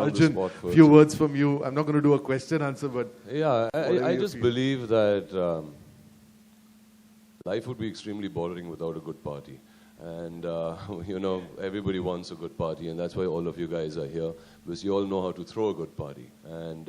Arjun, a few words from you. I'm not going to do a question answer, but... Yeah, I just believe that life would be extremely boring without a good party. And, you know, everybody wants a good party, and that's why all of you guys are here, because you all know how to throw a good party. And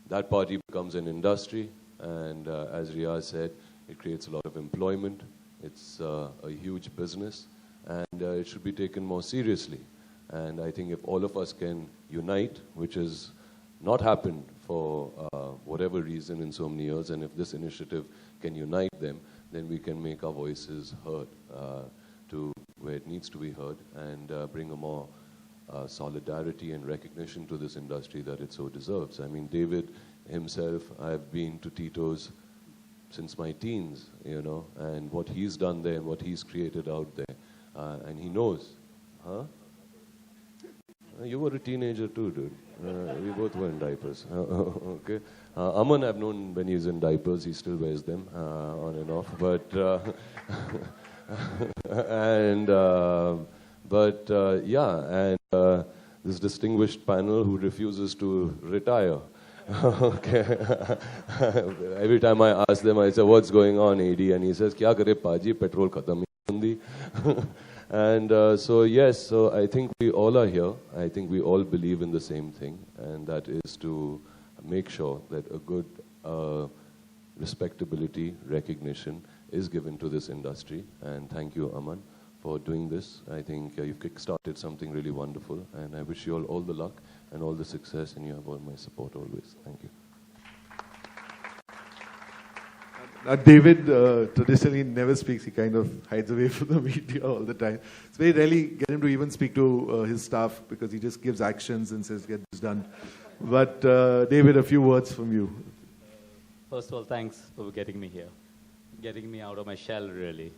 that party becomes an industry, and as Riyaz said, it creates a lot of employment. It's a huge business, and it should be taken more seriously. And I think if all of us can unite, which has not happened for whatever reason in so many years, and if this initiative can unite them, then we can make our voices heard to where it needs to be heard, and bring a more solidarity and recognition to this industry that it so deserves. I mean, David himself, I've been to Tito's since my teens, you know, and what he's done there and what he's created out there, and he knows, huh? You were a teenager too, dude. We both were in diapers. Okay. Aman I've known when he's in diapers. He still wears them on and off. But yeah, and this distinguished panel who refuses to retire. Okay. Every time I ask them, I say, "What's going on, AD?" And he says, "Kya kare paji, petrol khatam hi hundi." And so yes, so I think we all are here. I think we all believe in the same thing, and that is to make sure that a good respectability, recognition is given to this industry. And thank you, Aman, for doing this. I think you've kick-started something really wonderful, and I wish you all the luck and all the success, and you have all my support always. Thank you. David traditionally never speaks. He kind of hides away from the media all the time. It's very rarely get him to even speak to his staff, because he just gives actions and says, get this done. But David, a few words from you. First of all, thanks for getting me here. Getting me out of my shell, really.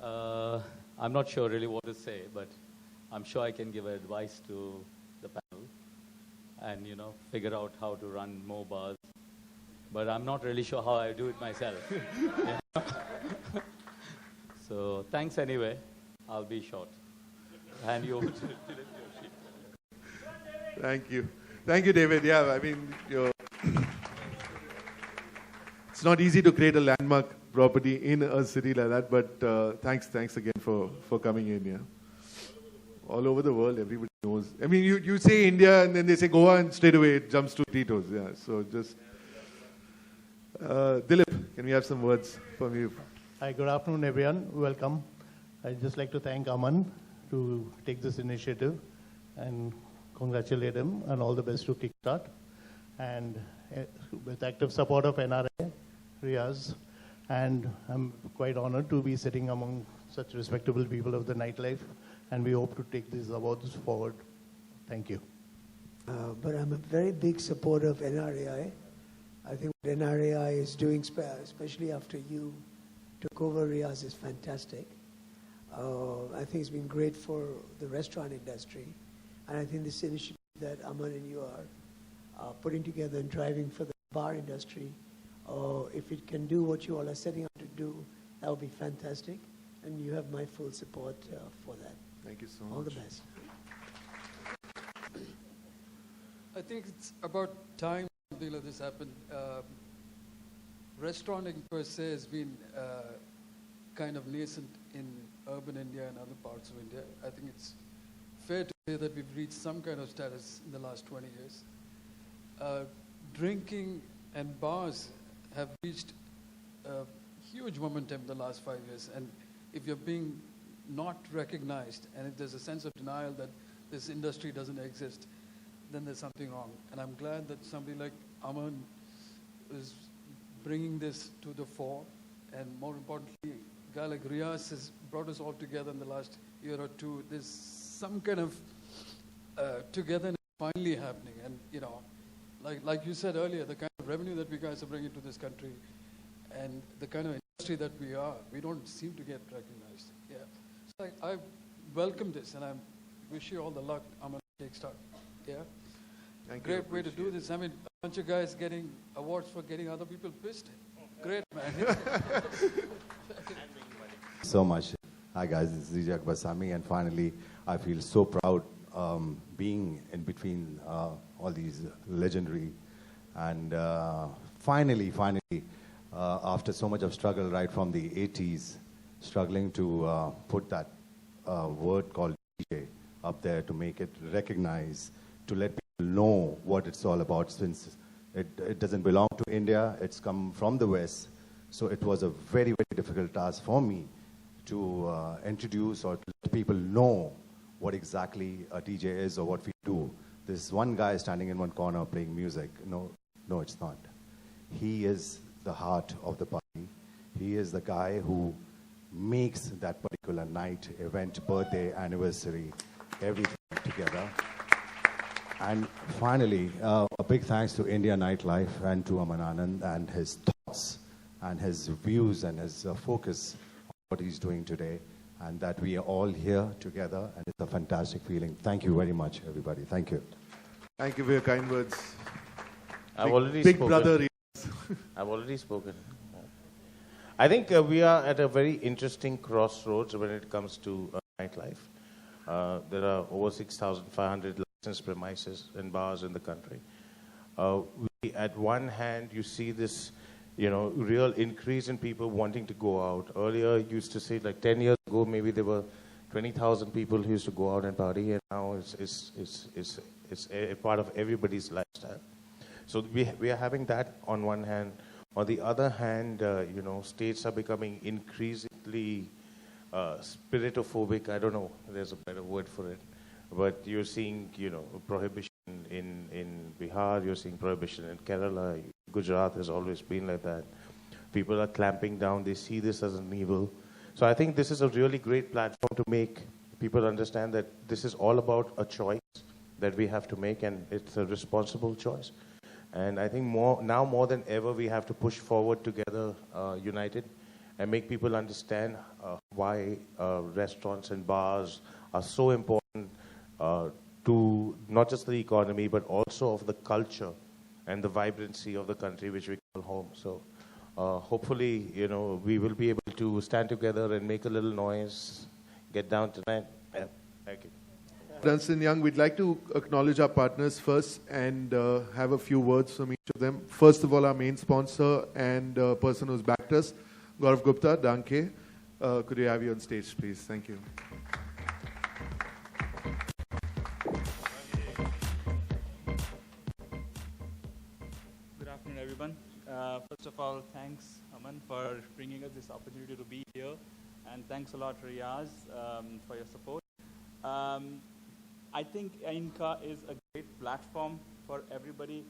I'm not sure really what to say, but I'm sure I can give advice to the panel and, you know, figure out how to run more bars. But I'm not really sure how I do it myself. Yeah. So thanks anyway. I'll be short. Hand you over to Thank you. Thank you, David. Yeah, I mean, it's not easy to create a landmark property in a city like that, but thanks again for coming in, yeah. All over the world, everybody knows. I mean, you say India and then they say Goa and straight away it jumps to Tito's, yeah. So just, Dilip, can we have some words from you? Hi, good afternoon, everyone. Welcome. I'd just like to thank Aman to take this initiative and congratulate him and all the best to Kickstart. And with active support of NRA, Riaz, and I'm quite honored to be sitting among such respectable people of the nightlife, and we hope to take these awards forward. Thank you. But I'm a very big supporter of NRAI. I think what NRAI is doing, especially after you took over Riaz, is fantastic. I think it's been great for the restaurant industry. And I think this initiative that Aman and you are putting together and driving for the bar industry, if it can do what you all are setting out to do, that would be fantastic. And you have my full support for that. Thank you so much. All the best. I think it's about time something like this happened. Restauranting per se has been kind of nascent in urban India and other parts of India. I think it's fair to say that we've reached some kind of status in the last 20 years. Drinking and bars have reached huge momentum in the last 5 years. And if you're being not recognized, and if there's a sense of denial that this industry doesn't exist, then there's something wrong. And I'm glad that somebody like Aman is bringing this to the fore. And more importantly, a guy like Riaz has brought us all together in the last year or two. There's some kind of togetherness finally happening. And, you know, like you said earlier, the kind of revenue that we guys are bringing to this country and the kind of industry that we are, we don't seem to get recognized. Yeah. So I welcome this, and I wish you all the luck. I'm on Kickstart. Yeah. Great way to do this. I mean, a bunch of guys getting awards for getting other people pissed. Great, man. So much. Hi guys, this is Zizak Basami, and finally I feel so proud being in between all these legendary, and finally, after so much of struggle right from the 80s, struggling to put that word called DJ up there to make it recognized, to let people know what it's all about, since it doesn't belong to India, it's come from the West. So it was a very, very difficult task for me to introduce or to let people know what exactly a DJ is or what we do. There's one guy standing in one corner playing music. No, it's not. He is the heart of the party. He is the guy who makes that particular night, event, birthday, anniversary, everything together. And finally, a big thanks to India Nightlife and to Aman Anand and his thoughts and his views and his focus on what he's doing today, and that we are all here together, and it's a fantastic feeling. Thank you very much, everybody. Thank you. Thank you for your kind words. I've already Big spoken. brother. I've already spoken. I think we are at a very interesting crossroads when it comes to nightlife. There are over 6,500 licensed premises and bars in the country. At one hand, you see this, real increase in people wanting to go out. Earlier, you used to say, like 10 years ago, maybe there were 20,000 people who used to go out and party, and now it's a part of everybody's lifestyle. So we are having that on one hand. On the other hand, states are becoming increasingly spiritophobic. I don't know, there's a better word for it. But you're seeing, prohibition in Bihar, you're seeing prohibition in Kerala. Gujarat has always been like that. People are clamping down. They see this as an evil. So I think this is a really great platform to make people understand that this is all about a choice that we have to make, and it's a responsible choice. And I think now more than ever, we have to push forward together, united, and make people understand why restaurants and bars are so important to not just the economy, but also of the culture and the vibrancy of the country which we call home. So hopefully, we will be able to stand together and make a little noise, get down tonight. Yeah, thank you. Dunstan Young, we'd like to acknowledge our partners first and have a few words from each of them. First of all, our main sponsor and person who's backed us, Gaurav Gupta, Danke. Could you have you on stage, please? Thank you. Good afternoon, everyone. First of all, thanks, Aman, for bringing us this opportunity to be here. And thanks a lot, Riaz, for your support. I think INCA is a great platform for everybody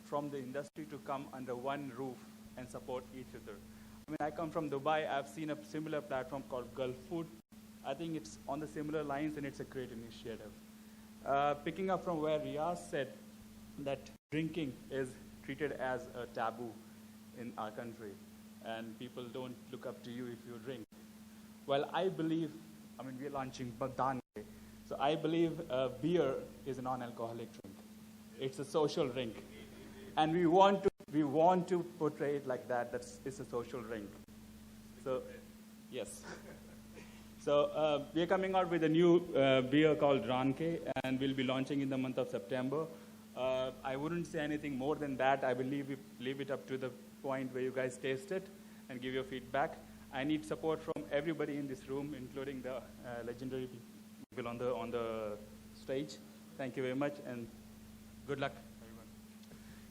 from the industry to come under one roof and support each other. I mean, I come from Dubai. I've seen a similar platform called Gulf Food. I think it's on the similar lines, and it's a great initiative. Picking up from where Riaz said that drinking is treated as a taboo in our country, and people don't look up to you if you drink. Well, I believe, we're launching Danke. So I believe beer is a non-alcoholic drink. It's a social drink. And we want to portray it like that. It's a social drink. So, yes. So we are coming out with a new beer called Danke, and we'll be launching in the month of September. I wouldn't say anything more than that. I will leave it up to the point where you guys taste it and give your feedback. I need support from everybody in this room, including the legendary people on the stage. Thank you very much, and good luck, everyone.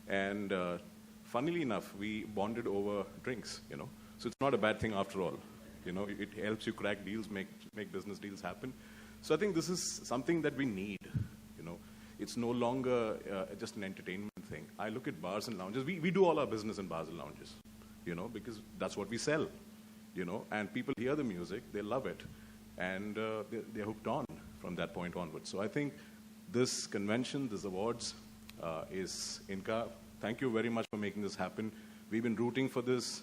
And funnily enough, we bonded over drinks, So it's not a bad thing after all. It helps you crack deals, make business deals happen. So I think this is something that we need, It's no longer just an entertainment thing. I look at bars and lounges. We do all our business in bars and lounges, because that's what we sell, and people hear the music, they love it, and they're hooked on from that point onwards. So I think this convention, this awards, is INCA. Thank you very much for making this happen. We've been rooting for this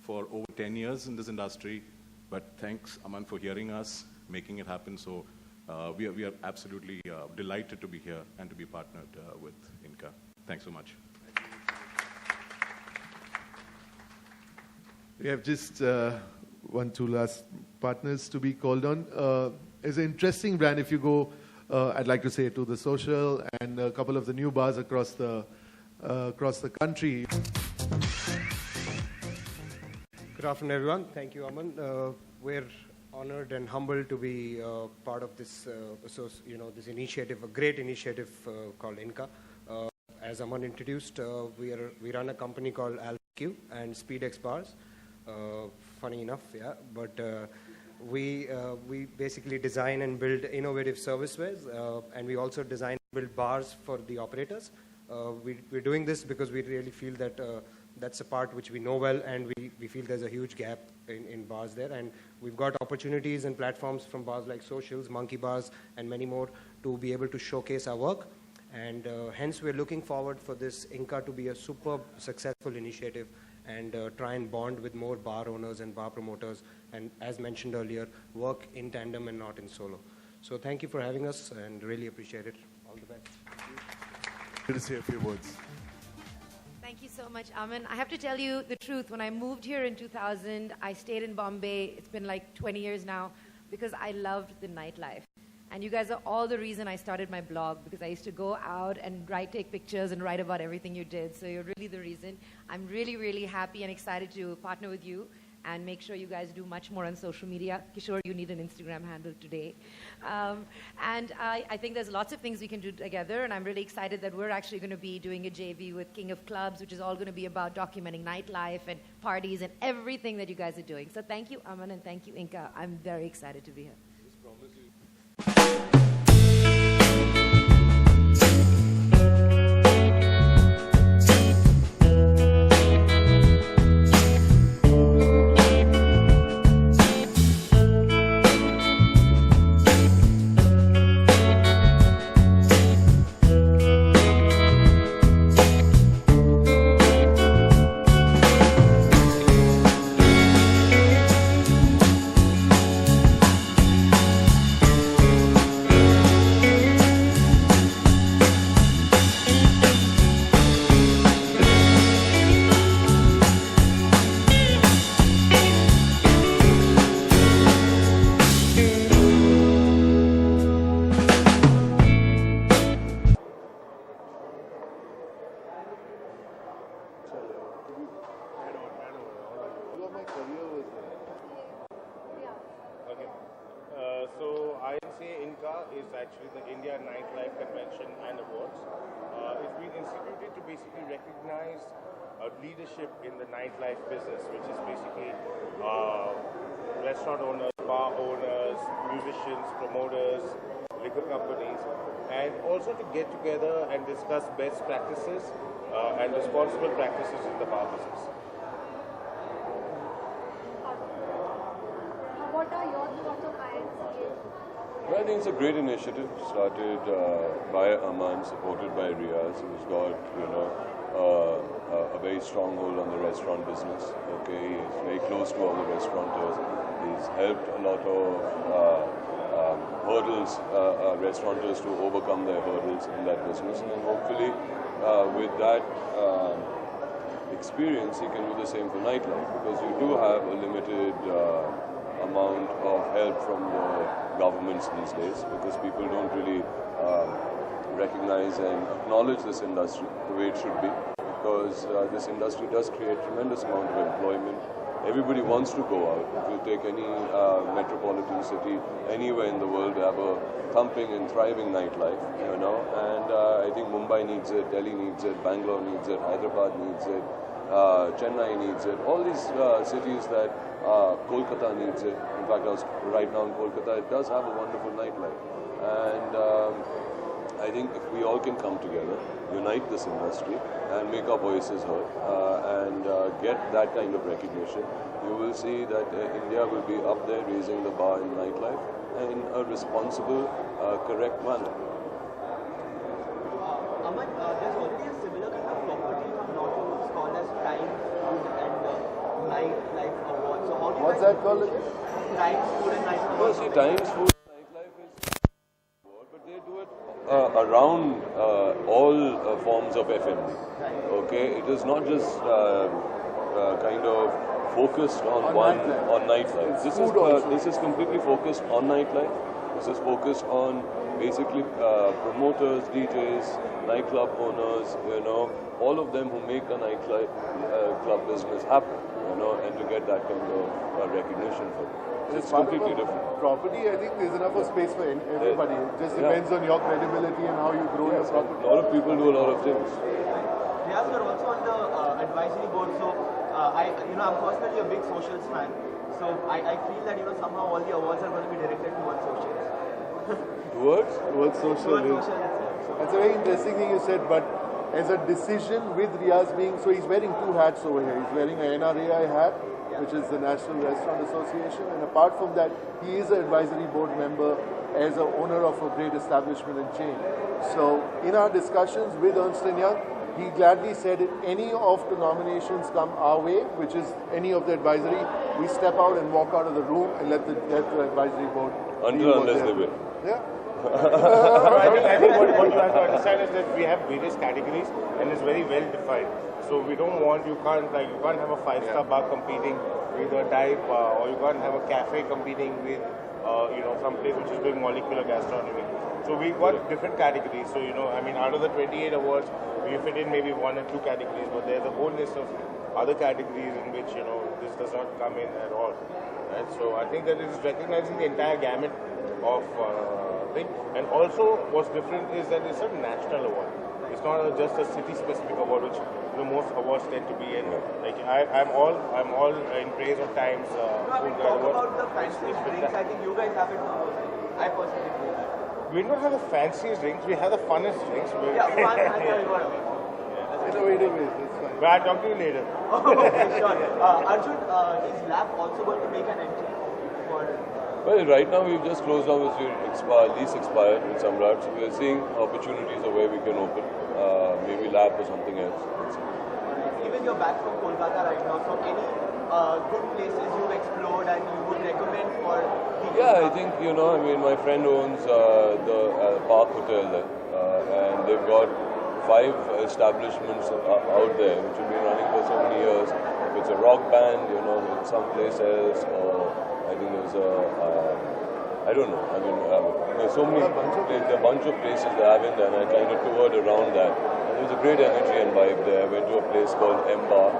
for over 10 years in this industry, but thanks, Aman, for hearing us, making it happen. So we are absolutely delighted to be here and to be partnered with INCA. Thanks so much. We have just two last partners to be called on. It's an interesting brand. If you go, I'd like to say, to the social and a couple of the new bars across the country. Good afternoon, everyone. Thank you, Aman. We're honored and humbled to be part of this, this initiative, a great initiative called INCA. As Aman introduced, we run a company called AlQ and SpeedX Bars. Funny enough, yeah. But we basically design and build innovative servicewares, and we also design and build bars for the operators. We're doing this because we really feel that that's a part which we know well, and we feel there's a huge gap in bars there. And we've got opportunities and platforms from bars like Socials, Monkey Bars, and many more to be able to showcase our work. And hence, we're looking forward for this INCA to be a superb, successful initiative and try and bond with more bar owners and bar promoters. And as mentioned earlier, work in tandem and not in solo. So thank you for having us, and really appreciate it. All the best. Good to say a few words. Thank you so much, Aman. I have to tell you the truth. When I moved here in 2000, I stayed in Bombay. It's been like 20 years now because I loved the nightlife. And you guys are all the reason I started my blog, because I used to go out and take pictures and write about everything you did. So you're really the reason. I'm really, really happy and excited to partner with you and make sure you guys do much more on social media. Kishore, you need an Instagram handle today. And I think there's lots of things we can do together, and I'm really excited that we're actually going to be doing a JV with King of Clubs, which is all going to be about documenting nightlife and parties and everything that you guys are doing. So thank you, Aman, and thank you, INCA. I'm very excited to be here. actually the India Nightlife Convention and Awards. It's been instituted to basically recognize leadership in the nightlife business, which is basically restaurant owners, bar owners, musicians, promoters, liquor companies, and also to get together and discuss best practices and responsible practices in the bar business. What are your thoughts on INCA? Well, I think it's a great initiative started by Aman, supported by Riaz, who's got, a very strong hold on the restaurant business. Okay, he's very close to all the restaurateurs. He's helped a lot of hurdles, restaurateurs to overcome their hurdles in that business, and hopefully with that experience, he can do the same for nightlife, because you do have a limited amount of help from the governments these days, because people don't really recognize and acknowledge this industry the way it should be, because this industry does create tremendous amount of employment. Everybody wants to go out. If you take any metropolitan city anywhere in the world, they have a thumping and thriving nightlife, and I think Mumbai needs it, Delhi needs it, Bangalore needs it, Hyderabad needs it, Chennai needs it, all these cities that Kolkata needs it. In fact, I was right now in Kolkata. It does have a wonderful nightlife, and I think if we all can come together, unite this industry and make our voices heard and get that kind of recognition, you will see that India will be up there raising the bar in nightlife in a responsible, correct manner. Aman, there's already a similar kind of property from North Coast called as Time, Food and Nightlife Awards. So how do you What's that called again? Times, Food and Nightlife No, Awards. see, Times, Food, Nightlife is but they do it around all forms of F&B. Okay, it is not just kind of focused on nightlife. This is completely focused on nightlife. This is focused on basically promoters, DJs, nightclub owners, all of them who make a nightlife club business happen, and to get that kind of recognition for it. It's completely different. Property, I think there's enough of space for everybody. It just depends on your credibility and how you grow your property. A lot of people do a lot of things. Riaz, you're also on the advisory board, so I'm personally a big socials fan. So I feel that somehow all the awards are going to be directed towards socials. Towards social. That's a very interesting thing you said, but as a decision with Riaz being, so he's wearing two hats over here. He's wearing an NRAI hat, which is the National Restaurant Association, and apart from that, he is an advisory board member as an owner of a great establishment and chain. So in our discussions with Ernst & Young, he gladly said if any of the nominations come our way, which is any of the advisory, we step out and walk out of the room and let the advisory board. Unless they win. Yeah. I think what you have to understand is that we have various categories and it's very well defined. So we don't want, you can't have a 5-star bar competing with a dive bar, or you can't have a cafe competing with some place which is doing molecular gastronomy. So we've got different categories. So out of the 28 awards, we fit in maybe 1 or 2 categories, but there's a whole list of other categories in which this does not come in at all. Right? So I think that it is recognizing the entire gamut of thing, and also what's different is that it's a national award. It's not just a city-specific award, which most awards tend to be. And I'm all in praise of Times. We talk about the fancy drinks. I think you guys have it. I personally feel that. We don't have the fanciest drinks. We have the funnest drinks. Yeah, fun. I know you want to. Innovative ways. That's fine. But I'll talk to you later. Okay, sure. Arjun, is Lab also going to make an entry for? Well, right now we've just closed down with lease expired with Samrat, so we are seeing opportunities of where we can open. Maybe Lab or something else. Even you're back from Kolkata right now, so any good places you've explored and you would recommend for people? Yeah, I think, my friend owns the Park Hotel there, and they've got 5 establishments out there which have been running for so many years. If it's a rock band, in some places, or I think there's I don't know. There's so many, a bunch of places they have in there, and I kind of toured around that. And there was a great energy and vibe there. I went to a place called M Bar,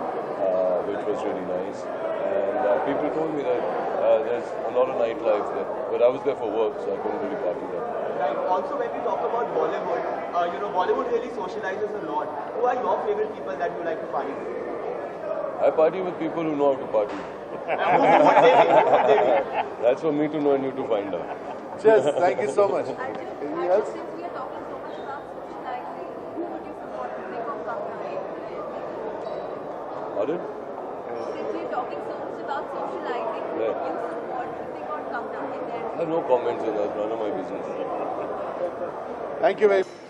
which was really nice. And people told me that there's a lot of nightlife there. But I was there for work, so I couldn't really party there. Right. Also, when we talk about Bollywood, Bollywood really socializes a lot. Who are your favorite people that you like to party with? I party with people who know how to party. Who would they be? That's for me to know and you to find out. Cheers. Thank you so much. Anything else? Since we are talking so much about socializing, who would you support to take on Kangna? Pardon? Since we are talking so much about socializing, who would you support to take on Kangna? I have no comments on that. None of my business. Thank you very much.